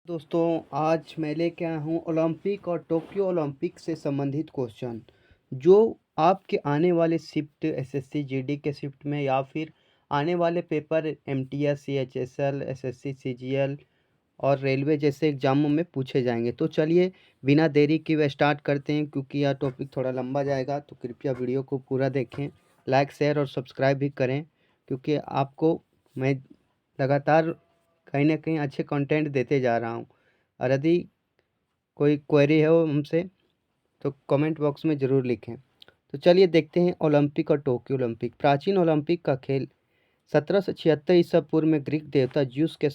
दोस्तों, आज मैं लेके आया हूँ ओलंपिक और टोक्यो ओलंपिक से संबंधित क्वेश्चन जो आपके आने वाले शिफ्ट एसएससी जीडी के शिफ्ट में या फिर आने वाले paper MTS CHSL SSC CGL और रेलवे जैसे एग्जामों में पूछे जाएंगे। तो चलिए बिना देरी किए स्टार्ट करते हैं, क्योंकि यह टॉपिक थोड़ा लंबा जाएगा। तो कृपया वीडियो को पूरा देखें, लाइक शेयर और सब्सक्राइब भी करें, क्योंकि आपको मैं लगातार कहीं ना कहीं अच्छे कंटेंट देते जा रहा हूँ। और यदि कोई क्वेरी है वो हमसे, तो कमेंट बॉक्स में ज़रूर लिखें। तो चलिए देखते हैं ओलंपिक और टोक्यो ओलंपिक। प्राचीन ओलंपिक का खेल 1776 ईसा पूर्व में ग्रीक देवता ज्यूस के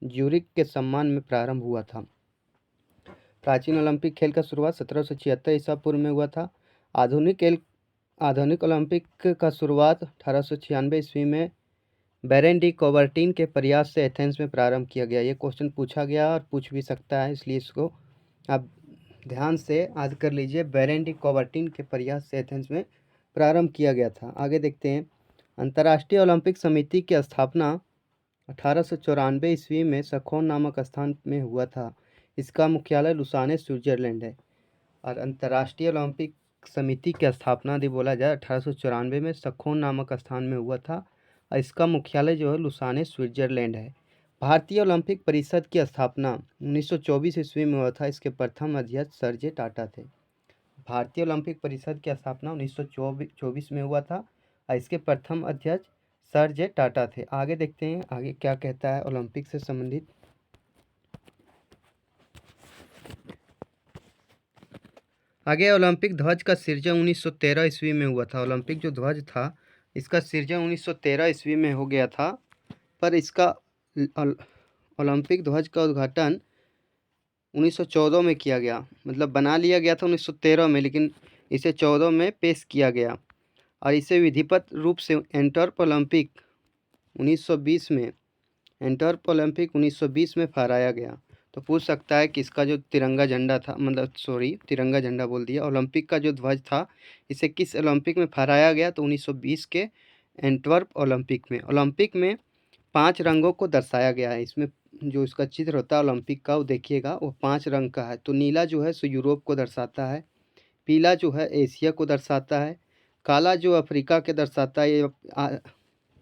ज्यूरिक के सम्मान में प्रारंभ हुआ था। प्राचीन ओलंपिक खेल का शुरुआत 1776 ईसा पूर्व में हुआ था। आधुनिक ओलंपिक का शुरुआत 1896 ईस्वी में बेरेन डी कोबर्टिन के प्रयास से एथेंस में प्रारंभ किया गया। ये क्वेश्चन पूछा गया और पूछ भी सकता है, इसलिए इसको आप ध्यान से याद कर लीजिए। बेरेन डी कोबर्टिन के प्रयास से एथेंस में प्रारंभ किया गया था। आगे देखते हैं। अंतर्राष्ट्रीय ओलंपिक समिति की स्थापना 1894 ईस्वी में सखोन नामक स्थान में हुआ था। इसका मुख्यालय लुसाने स्विट्जरलैंड है। और अंतर्राष्ट्रीय ओलंपिक समिति की स्थापना यदि बोला जाए 1894 में सखोन नामक स्थान में हुआ था, और इसका मुख्यालय जो है लुसाने स्विट्जरलैंड है। भारतीय ओलंपिक परिषद की स्थापना 1924 ईस्वी में हुआ था। इसके प्रथम अध्यक्ष सर जे टाटा थे। भारतीय ओलंपिक परिषद की स्थापना 1924 में हुआ था और इसके प्रथम अध्यक्ष सर जे टाटा थे। आगे देखते हैं आगे क्या कहता है ओलंपिक से संबंधित। आगे ओलंपिक ध्वज का सृजन 1913 ईस्वी में हुआ था। ओलंपिक जो ध्वज था इसका सृजन 1913 ईस्वी में हो गया था, पर इसका ओलंपिक ध्वज का उद्घाटन 1914 में किया गया। मतलब बना लिया गया था 1913 में, लेकिन इसे 14 में पेश किया गया और इसे विधिवत रूप से एंटवर्प ओलंपिक 1920 में फहराया गया। तो पूछ सकता है कि इसका जो तिरंगा झंडा था, मतलब तिरंगा झंडा बोल दिया, ओलंपिक का जो ध्वज था इसे किस ओलंपिक में फहराया गया? तो 1920 के एंटवर्प ओलंपिक में। ओलंपिक में 5 रंगों को दर्शाया गया है। इसमें जो इसका चित्र होता है ओलंपिक का, वो देखिएगा, वो 5 रंग का है। तो नीला जो है सो यूरोप को दर्शाता है, पीला जो है एशिया को दर्शाता है, काला जो अफ्रीका के दर्शाता है, ये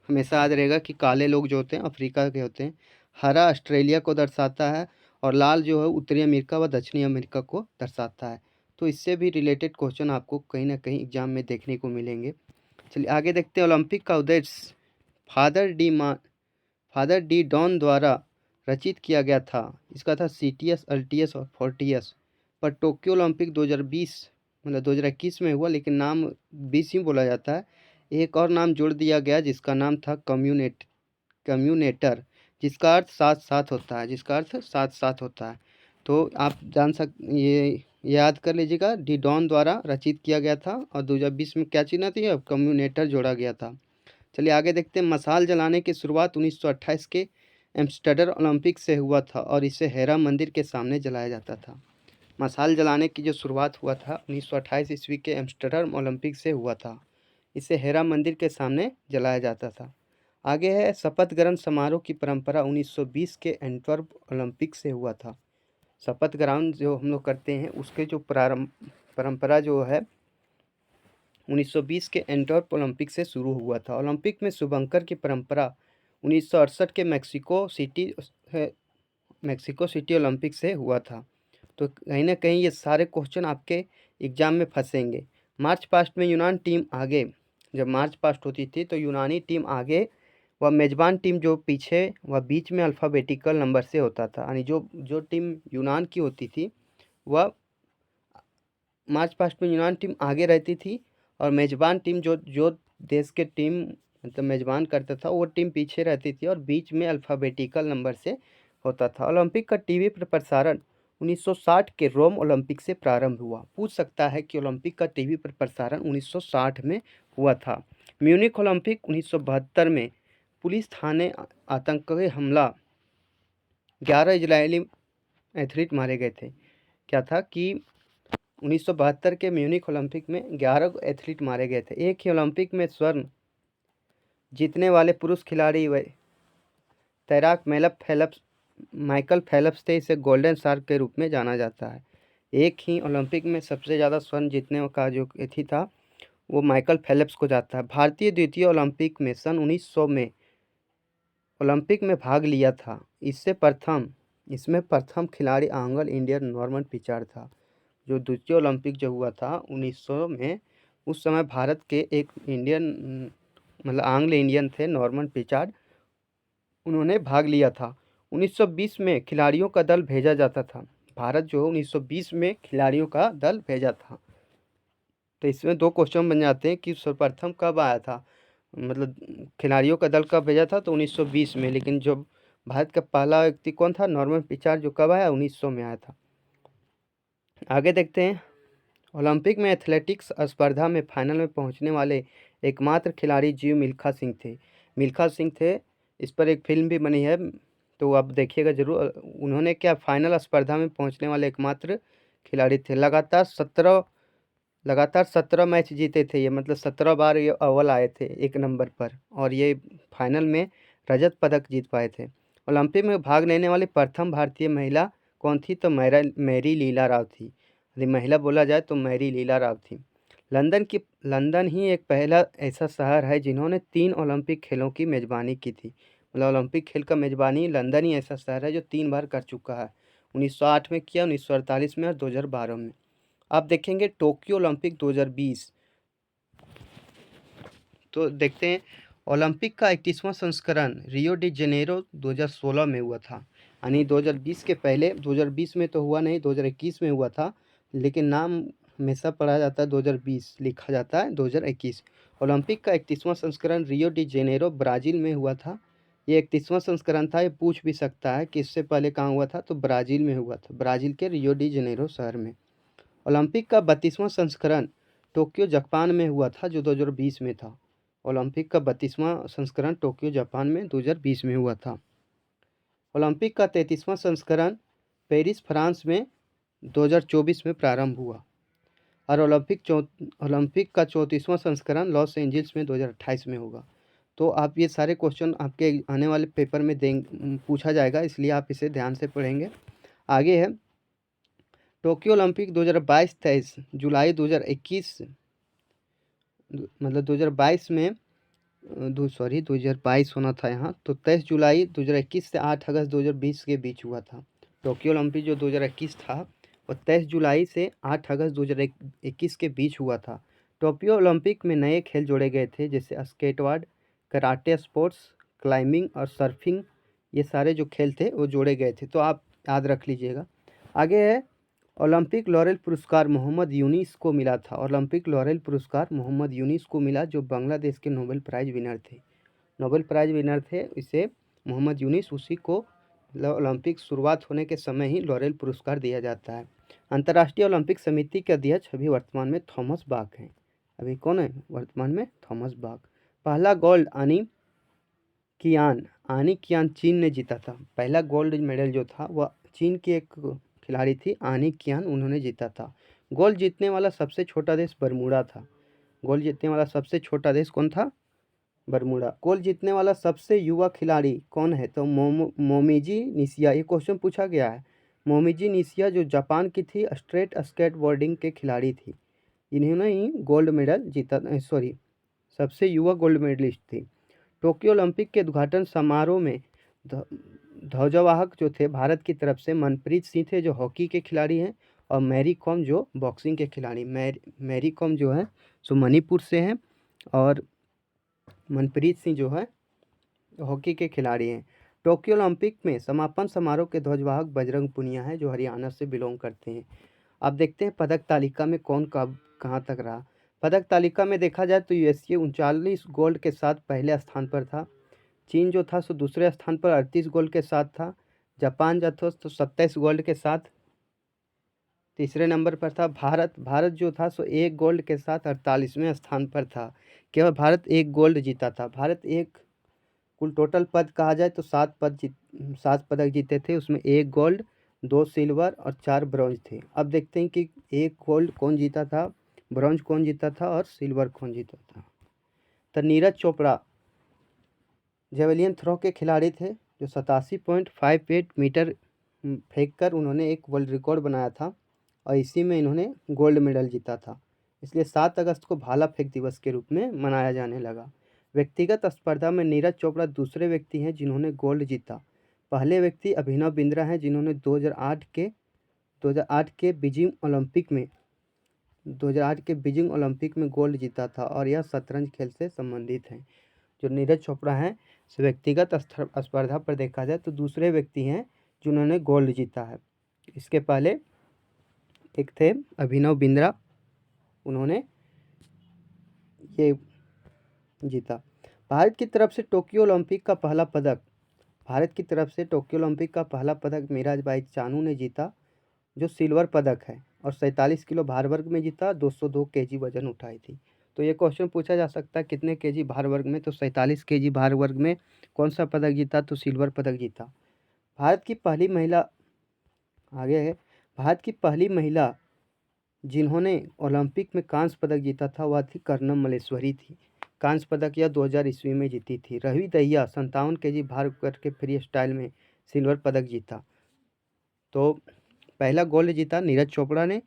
हमेशा याद रहेगा कि काले लोग जो होते हैं अफ्रीका के होते हैं। हरा ऑस्ट्रेलिया को दर्शाता है और लाल जो है उत्तरी अमेरिका व दक्षिणी अमेरिका को दर्शाता है। तो इससे भी रिलेटेड क्वेश्चन आपको कहीं ना कहीं एग्जाम में देखने को मिलेंगे। चलिए आगे देखते हैं। ओलंपिक का उद्देश्य फादर डी डॉन द्वारा रचित किया गया था। इसका था सीटीएस, अल्टीएस और फोर्टियस। पर टोक्यो ओलंपिक 2020 मतलब 2021 में हुआ, लेकिन नाम 20 ही बोला जाता है। एक और नाम जोड़ दिया गया जिसका नाम था कम्यूनेटर, जिसका अर्थ साथ साथ होता है। तो आप ये याद कर लीजिएगा, डी डॉन द्वारा रचित किया गया था और 2020 में क्या चिन्ह थी? अब कम्यूनेटर जोड़ा गया था। चलिए आगे देखते हैं। मशाल जलाने की शुरुआत 1928 के एम्स्टर्डम ओलंपिक से हुआ था और इसे हेरा मंदिर के सामने जलाया जाता था। मशाल जलाने की जो शुरुआत हुआ था 1928 ईस्वी के एम्स्टर्डम ओलंपिक से हुआ था। इसे हेरा मंदिर के सामने जलाया जाता था। आगे है शपथ ग्रहण समारोह की परंपरा 1920 के एंटवर्प ओलंपिक से हुआ था। शपथ ग्रहण जो हम लोग करते हैं उसके जो परंपरा जो है 1920 के एंटवर्प ओलंपिक से शुरू हुआ था। ओलंपिक में शुभंकर की परंपरा 1968 के मैक्सिको सिटी ओलंपिक से हुआ था। तो कहीं ना कहीं ये सारे क्वेश्चन आपके एग्जाम में फंसेंगे। मार्च पास्ट में यूनान टीम आगे, जब मार्च पास्ट होती थी तो यूनानी टीम आगे व मेजबान टीम जो पीछे व बीच में अल्फ़ाबेटिकल नंबर से होता था। यानी जो टीम यूनान की होती थी वह मार्च पास्ट में यूनान टीम आगे रहती थी और मेजबान टीम जो जो देश के टीम मतलब मेजबान करता था वो टीम पीछे रहती थी और बीच में अल्फ़ाबेटिकल नंबर से होता था। ओलंपिक का टीवी पर प्रसारण 1960 के रोम ओलंपिक से प्रारंभ हुआ। पूछ सकता है कि ओलंपिक का टीवी पर प्रसारण 1960 में हुआ था। म्यूनिख ओलंपिक 1972 में पुलिस थाने आतंकी हमला 11 इजरायली एथलीट मारे गए थे। क्या था कि 1972 के म्यूनिख ओलंपिक में 11 एथलीट मारे गए थे। एक ही ओलंपिक में स्वर्ण जीतने वाले पुरुष खिलाड़ी व तैराक मेलप फेल्प्स माइकल फेल्प्स थे, इसे गोल्डन शार्क के रूप में जाना जाता है। एक ही ओलंपिक में सबसे ज़्यादा स्वर्ण जीतने का जो अथी था वो माइकल फेल्प्स को जाता है। भारतीय द्वितीय ओलंपिक में सन 1900 में ओलंपिक में भाग लिया था। इसमें प्रथम खिलाड़ी एंगलो इंडियन नॉर्मन पिचार्ड था। जो द्वितीय ओलंपिक जो हुआ था 1900 में, उस समय भारत के एक इंडियन मतलब एंग्लो इंडियन थे नॉर्मन पिचार्ड, उन्होंने भाग लिया था। 1920 में खिलाड़ियों का दल भेजा जाता था। भारत जो 1920 में खिलाड़ियों का दल भेजा था। तो इसमें दो क्वेश्चन बन जाते हैं कि सर्वप्रथम कब आया था, मतलब खिलाड़ियों का दल कब भेजा था, तो 1920 में। लेकिन जो भारत का पहला व्यक्ति कौन था, नॉर्मन पिचार्ड, जो कब आया, 1900 में आया था। आगे देखते हैं। ओलंपिक में एथलेटिक्स स्पर्धा में फाइनल में पहुंचने वाले एकमात्र खिलाड़ी जीव मिल्खा सिंह थे। मिल्खा सिंह थे, इस पर एक फिल्म भी बनी है, तो आप देखिएगा जरूर। उन्होंने क्या फाइनल स्पर्धा में पहुंचने वाले एकमात्र खिलाड़ी थे। लगातार 17 मैच जीते थे ये, मतलब 17 बार ये अव्वल आए थे एक नंबर पर, और ये फाइनल में रजत पदक जीत पाए थे। ओलंपिक में भाग लेने वाली प्रथम भारतीय महिला कौन थी, तो मैरी लीला राव थी। यदि महिला बोला जाए तो मैरी लीला राव थी। लंदन ही एक पहला ऐसा शहर है जिन्होंने 3 ओलंपिक खेलों की मेजबानी की थी। मतलब ओलंपिक खेल का मेजबानी लंदन ही ऐसा शहर है जो 3 बार कर चुका है। 1908 में किया, 1948 में और 2012 में। आप देखेंगे टोक्यो ओलंपिक 2020, तो देखते हैं ओलंपिक का 31वां संस्करण रियो डी जेनेरो 2016 में हुआ था। यानी 2020 के पहले, 2020 में तो हुआ नहीं, 2021 में हुआ था, लेकिन नाम हमेशा पढ़ा जाता है 2020, लिखा जाता है 2021। ओलंपिक का 31वां संस्करण रियो डी जेनेरो ब्राज़ील में हुआ था। ये 31वां संस्करण था। ये पूछ भी सकता है कि इससे पहले कहाँ हुआ था, तो ब्राज़ील में हुआ था, ब्राज़ील के रियो डी जेनेरो शहर में। ओलंपिक का 32वां संस्करण टोक्यो जापान में हुआ था, जो 2020 में था। ओलंपिक का 32वां संस्करण टोक्यो जापान में 2020 में हुआ था। ओलंपिक का 33वां संस्करण पेरिस फ्रांस में 2024 में प्रारंभ हुआ। और ओलंपिक का 34वां संस्करण लॉस एंजल्स में 2028 में होगा। तो आप ये सारे क्वेश्चन आपके आने वाले पेपर में पूछा जाएगा, इसलिए आप इसे ध्यान से पढ़ेंगे। आगे है टोक्यो ओलंपिक 2022 23 जुलाई 2021, मतलब 2022 में 2022 होना था यहाँ, तो 23 जुलाई 2021 से 8 अगस्त 2020 के बीच हुआ था। टोक्यो ओलंपिक जो 2021 था वो 23 जुलाई से 8 अगस्त 2021 के बीच हुआ था। टोक्यो ओलंपिक में नए खेल जोड़े गए थे, जैसे स्केटबॉर्ड, कराटे स्पोर्ट्स, क्लाइंबिंग और सर्फिंग। ये सारे जो खेल थे वो जोड़े गए थे, तो आप याद रख लीजिएगा। आगे है ओलंपिक लॉरेल पुरस्कार मोहम्मद यूनिस को मिला था। ओलंपिक लॉरेल पुरस्कार मोहम्मद यूनिस को मिला, जो बांग्लादेश के नोबेल प्राइज़ विनर थे। नोबेल प्राइज़ विनर थे इसे मोहम्मद यूनिस, उसी को ओलंपिक शुरुआत होने के समय ही लॉरेल पुरस्कार दिया जाता है। अंतर्राष्ट्रीय ओलंपिक समिति के अध्यक्ष अभी वर्तमान में थॉमस बाक हैं। अभी कौन है वर्तमान में? Thomas Bach. पहला गोल्ड आनी कियान चीन ने जीता था। पहला गोल्ड मेडल जो था वह चीन की एक खिलाड़ी थी, आनी कियान, उन्होंने जीता था। गोल्ड जीतने वाला सबसे छोटा देश बरमूडा था। गोल्ड जीतने वाला सबसे छोटा देश कौन था? बरमूडा। गोल्ड जीतने वाला सबसे युवा खिलाड़ी कौन है? तो मोमिजी निशिया। ये क्वेश्चन पूछा गया है। मोमिजी निशिया जो जापान की थी, स्ट्रेट स्केटबोर्डिंग के खिलाड़ी थी। इन्होंने ही गोल्ड मेडल जीता, सॉरी, सबसे युवा गोल्ड मेडलिस्ट थी। टोक्यो ओलंपिक के उद्घाटन समारोह में ध्वजवाहक जो थे भारत की तरफ से मनप्रीत सिंह थे, जो हॉकी के खिलाड़ी हैं, और मैरी कॉम जो बॉक्सिंग के खिलाड़ी। मैरी कॉम जो है सो मणिपुर से हैं, और मनप्रीत सिंह जो है हॉकी के खिलाड़ी हैं। टोक्यो ओलंपिक में समापन समारोह के ध्वजवाहक बजरंग पुनिया हैं, जो हरियाणा से बिलोंग करते हैं। अब देखते हैं पदक तालिका में कौन कब कहाँ तक रहा। पदक तालिका में देखा जाए तो यूएसए 39 गोल्ड के साथ पहले स्थान पर था। चीन जो था सो दूसरे स्थान पर 38 गोल्ड के साथ था। जापान जो था तो 27 गोल्ड के साथ तीसरे नंबर पर था। भारत जो था सो 1 गोल्ड के साथ 48वें स्थान पर था। केवल भारत 1 गोल्ड जीता था। कुल टोटल पद कहा जाए तो 7 पदक जीते थे, उसमें 1 गोल्ड, 2 सिल्वर और 4 ब्रॉन्ज थे। अब देखते हैं कि 1 गोल्ड कौन जीता था, ब्रॉन्ज कौन जीता था और सिल्वर कौन जीता था। तो नीरज चोपड़ा जेवलिन थ्रो के खिलाड़ी थे। जो 87.58 मीटर फेंक कर उन्होंने एक वर्ल्ड रिकॉर्ड बनाया था और इसी में इन्होंने गोल्ड मेडल जीता था। इसलिए 7 अगस्त को भाला फेंक दिवस के रूप में मनाया जाने लगा। व्यक्तिगत स्पर्धा में नीरज चोपड़ा दूसरे व्यक्ति हैं जिन्होंने गोल्ड जीता। पहले व्यक्ति अभिनव बिंद्रा हैं जिन्होंने 2008 के बीजिंग ओलंपिक में गोल्ड जीता था और यह शतरंज खेल से संबंधित हैं। जो नीरज चोपड़ा हैं व्यक्तिगत स्पर्धा पर देखा जाए तो दूसरे व्यक्ति हैं जिन्होंने गोल्ड जीता है। इसके पहले एक थे अभिनव बिंद्रा, उन्होंने ये जीता। भारत की तरफ से टोक्यो ओलंपिक का पहला पदक मीराबाई चानू ने जीता, जो सिल्वर पदक है, और 47 किलो भार वर्ग में जीता, 202 केजी वजन उठाई थी। तो ये क्वेश्चन पूछा जा सकता है कितने केजी भार वर्ग में, तो 47 केजी भार वर्ग में कौन सा पदक जीता, तो सिल्वर पदक जीता। भारत की पहली महिला जिन्होंने ओलंपिक में कांस्य पदक जीता था वह थी कर्नम मल्लेश्वरी थी। कांस्य पदक यह 2000 ईस्वी में जीती थी। रवि दहिया 57 केजी भार वर्ग के फ्री स्टाइल में सिल्वर पदक जीता। तो पहला गोल्ड जीता नीरज चोपड़ा ने,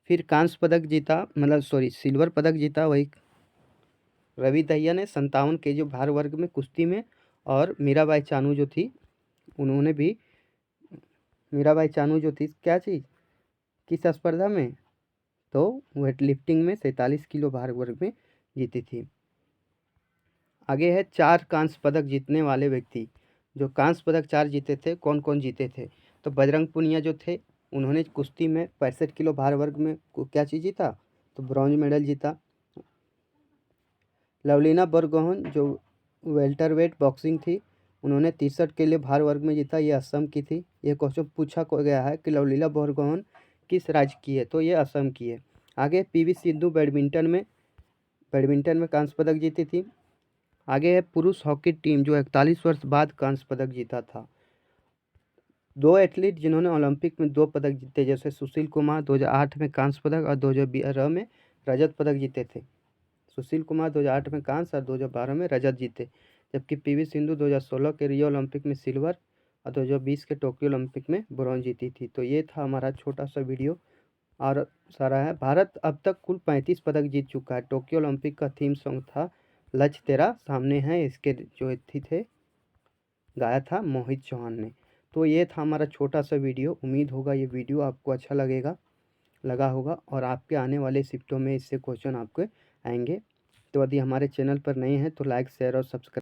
फिर कांस्य पदक जीता सिल्वर पदक जीता वही रवि दहिया ने 57 केजी भार वर्ग में कुश्ती में, और मीराबाई चानू जो थी क्या चीज़ किस स्पर्धा में, तो वेट लिफ्टिंग में 47 किलो भार वर्ग में जीती थी। आगे है 4 कांस्य पदक जीतने वाले व्यक्ति। जो कांस्य पदक 4 जीते थे, कौन कौन जीते थे, तो बजरंग पुनिया जो थे उन्होंने कुश्ती में 65 किलो भार वर्ग में क्या चीज़ जीता, तो ब्रॉन्ज मेडल जीता। लवलीना बरगोहन जो वेल्टरवेट बॉक्सिंग थी, उन्होंने 63 किलो भार वर्ग में जीता, ये असम की थी। ये क्वेश्चन पूछा गया है कि लवलीना बरगोहन किस राज्य की है, तो ये असम की है। आगे पीवी सिंधु बैडमिंटन में कांस्य पदक जीती थी। आगे है पुरुष हॉकी टीम जो 41 वर्ष बाद कांस्य पदक जीता था। 2 एथलीट जिन्होंने ओलंपिक में 2 पदक जीते, जैसे सुशील कुमार 2008 में कांस्य पदक और 2012 में रजत पदक जीते थे। सुशील कुमार 2008 में कांस्य और 2012 में रजत जीते, जबकि पीवी सिंधु 2016 के रियो ओलंपिक में सिल्वर और 2020 के टोक्यो ओलंपिक में ब्रॉन्ज जीती थी। तो ये था हमारा छोटा सा वीडियो और सारा है। भारत अब तक कुल 35 पदक जीत चुका है। टोक्यो ओलंपिक का थीम सॉन्ग था लक्ष्य तेरा सामने है, इसके जो अतिथि थे गाया था मोहित चौहान ने। तो ये था हमारा छोटा सा वीडियो। उम्मीद होगा ये वीडियो आपको अच्छा लगा होगा और आपके आने वाले शिफ्टों में इससे क्वेश्चन आपके आएंगे। तो यदि हमारे चैनल पर नए हैं तो लाइक शेयर और सब्सक्राइब